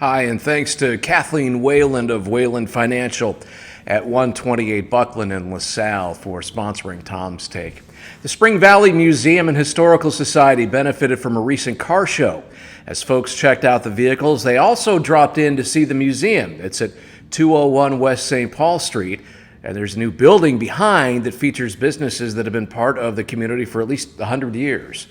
Hi, and thanks to Kathleen Wayland of Wayland Financial at 128 Buckland in LaSalle for sponsoring Tom's Take. The Spring Valley Museum and Historical Society benefited from a recent car show. As folks checked out the vehicles, they also dropped in to see the museum. It's at 201 West St. Paul Street, and there's a new building behind that features businesses that have been part of the community for at least 100 years.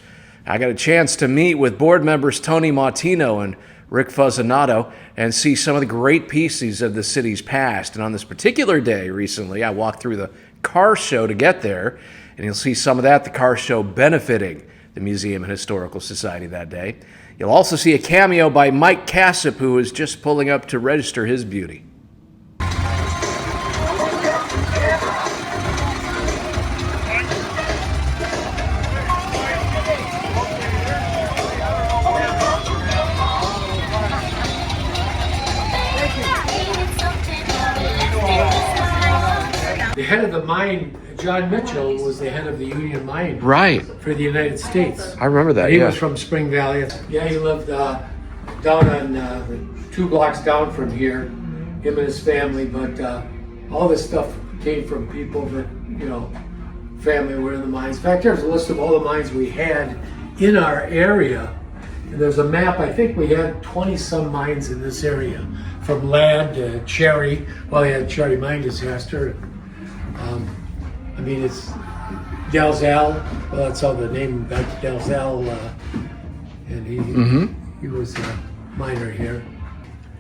I got a chance to meet with board members Tony Martino and Rick Fuzzinato and see some of the great pieces of the city's past. And on this particular day recently, I walked through the car show to get there, and you'll see some of that, the car show benefiting the Museum and Historical Society that day. You'll also see a cameo by Mike Cassip, who is just pulling up to register his beauty. The head of the mine, John Mitchell, was the head of the Union Mine for the United States. I remember that, He was from Spring Valley. Yeah, he lived down on 2 blocks down from here, him and his family, but all this stuff came from people that, family were in the mines. In fact, there's a list of all the mines we had in our area. And there's a map, I think we had 20-some mines in this area, from Ladd to Cherry. Well, they had a Cherry mine disaster. It's Dalzell. Well, that's how the name got Dalzell, and he was a miner here.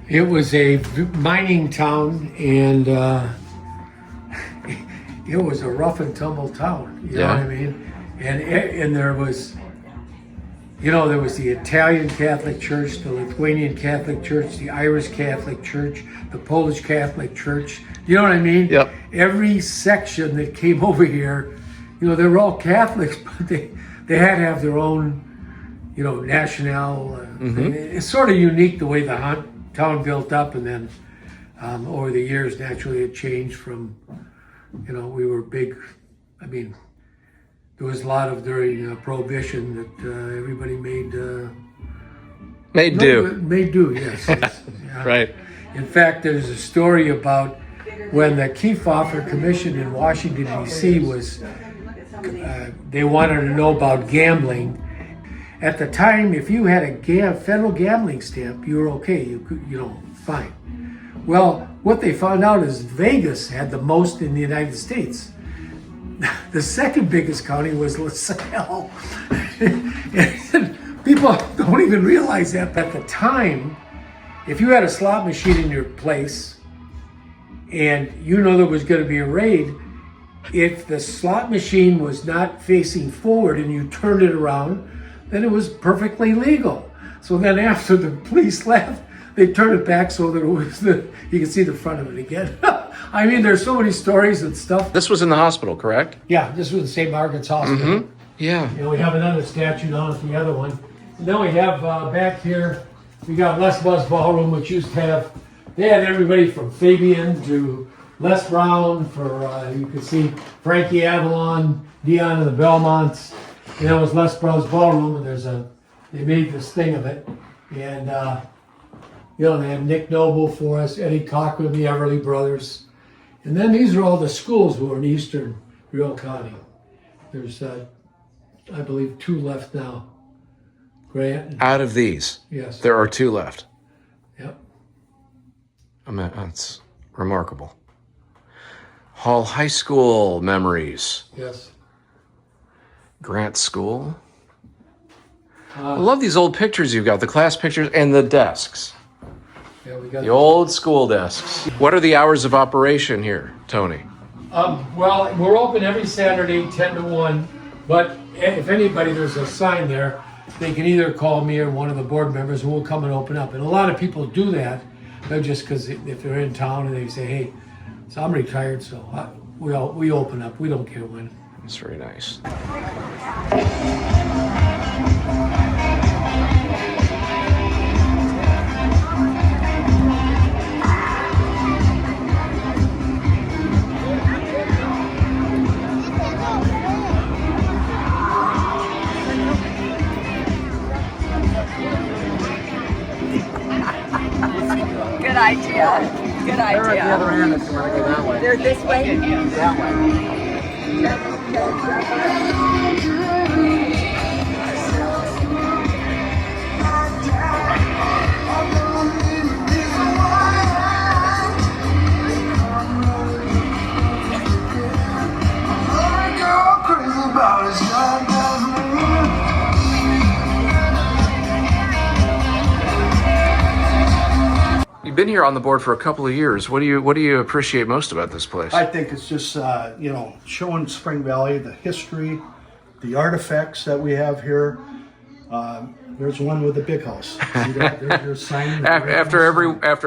It was a mining town, and it was a rough and tumble town. You know what I mean? And there was, there was the Italian Catholic Church, the Lithuanian Catholic Church, the Irish Catholic Church, the Polish Catholic Church. You know what I mean? Yep. Every section that came over here, they were all Catholics, but they had to have their own, national. It's sort of unique the way the town built up, and then over the years, naturally, it changed from, we were big. There was a lot of during Prohibition that everybody made do. Made do, yes. Yeah. Right. In fact, there's a story about when the Kefauver Commission in Washington, D.C. was, they wanted to know about gambling. At the time, if you had a federal gambling stamp, you were okay. You could, fine. Well, what they found out is Vegas had the most in the United States. The second biggest county was LaSalle. And people don't even realize that. But at the time, if you had a slot machine in your place and there was going to be a raid, if the slot machine was not facing forward and you turned it around, then it was perfectly legal. So then after the police left, they turned it back so that you could see the front of it again. There's so many stories and stuff. This was in the hospital, correct? Yeah, this was the St. Margaret's Hospital. Yeah. We have another statue down at the other one. And then we have back here, we got Les Buzz Ballroom, which used to have, they had everybody from Fabian to Les Brown, you could see Frankie Avalon, Dion and the Belmonts. And that was Les Buzz Ballroom, and they made this thing of it. And, they have Nick Noble for us, Eddie Cochran, the Everly Brothers. And then these are all the schools who are in eastern Riel County. There's, I believe, 2 left now. Grant. Out of these, yes, there are 2 left. Yep. That's remarkable. Hall High School memories. Yes. Grant School. I love these old pictures you've got, the class pictures and the desks. Yeah, we got the old school desks. What are the hours of operation here, Tony? Well, we're open every Saturday, 10 to 1. But if anybody, there's a sign there. They can either call me or one of the board members, and we'll come and open up. And a lot of people do that, just because if they're in town and they say, "Hey, so I'm retired, so we open up. We don't care when." That's very nice. idea. Good They're at the other idea. end if you want to go that way. They're this way? That way. You've been here on the board for a couple of years. What do you appreciate most about this place? I think it's just, showing Spring Valley, the history, the artifacts that we have here. There's one with the big house. See that? There's your sign. After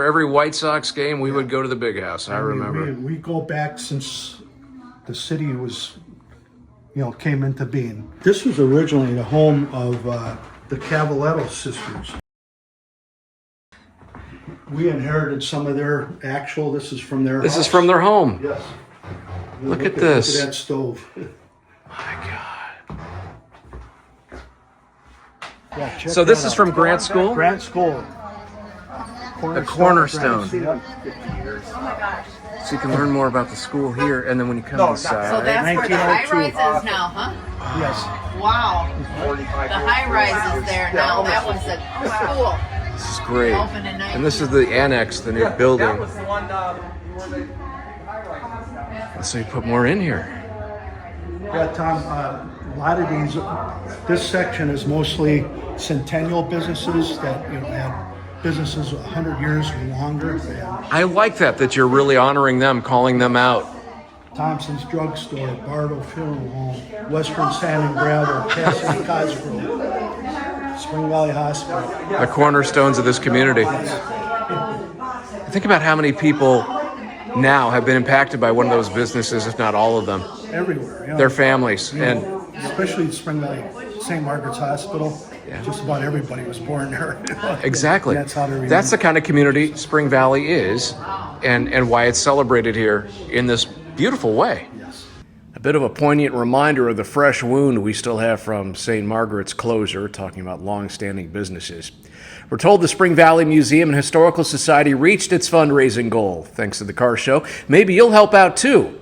every White Sox game, we would go to the big house. I remember. We go back since the city was, came into being. This was originally the home of the Cavaletto sisters. We inherited some of their this is from their This house. is from their home. Yes. Look at this. Look at that stove. My God. Yeah, check So this that is out. from Grant School? Grant School. The cornerstone. Grant. So you can learn more about the school here, and then when you come So inside. that's where the high 1902. rise is now, huh? Yes. Wow. The high rise is there now. That was the school. This is great. Opened in And this is the annex, the new building. That was the one where they... So you put more in here. Yeah, Tom, a lot of this section is mostly centennial businesses that had businesses 100 years or longer. I like that you're really honoring them, calling them out. Thompson's Drugstore, Bardo Funeral Home, Western Sand and Gravel, Cassidy Cosgrove, Spring Valley Hospital. The cornerstones of this community. Think about how many people now have been impacted by one of those businesses, if not all of them. Everywhere. Their families. And especially Spring Valley, St. Margaret's Hospital. Yeah. Just about everybody was born there. exactly. That's how they remember. That's the kind of community Spring Valley is, and why it's celebrated here in this beautiful way. Yes. A bit of a poignant reminder of the fresh wound we still have from St. Margaret's closure, talking about long-standing businesses. We're told the Spring Valley Museum and Historical Society reached its fundraising goal, thanks to the car show. Maybe you'll help out too.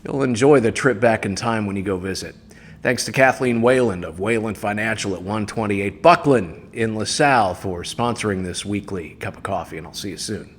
You'll enjoy the trip back in time when you go visit. Thanks to Kathleen Wayland of Wayland Financial at 128 Buckland in LaSalle for sponsoring this weekly cup of coffee, and I'll see you soon.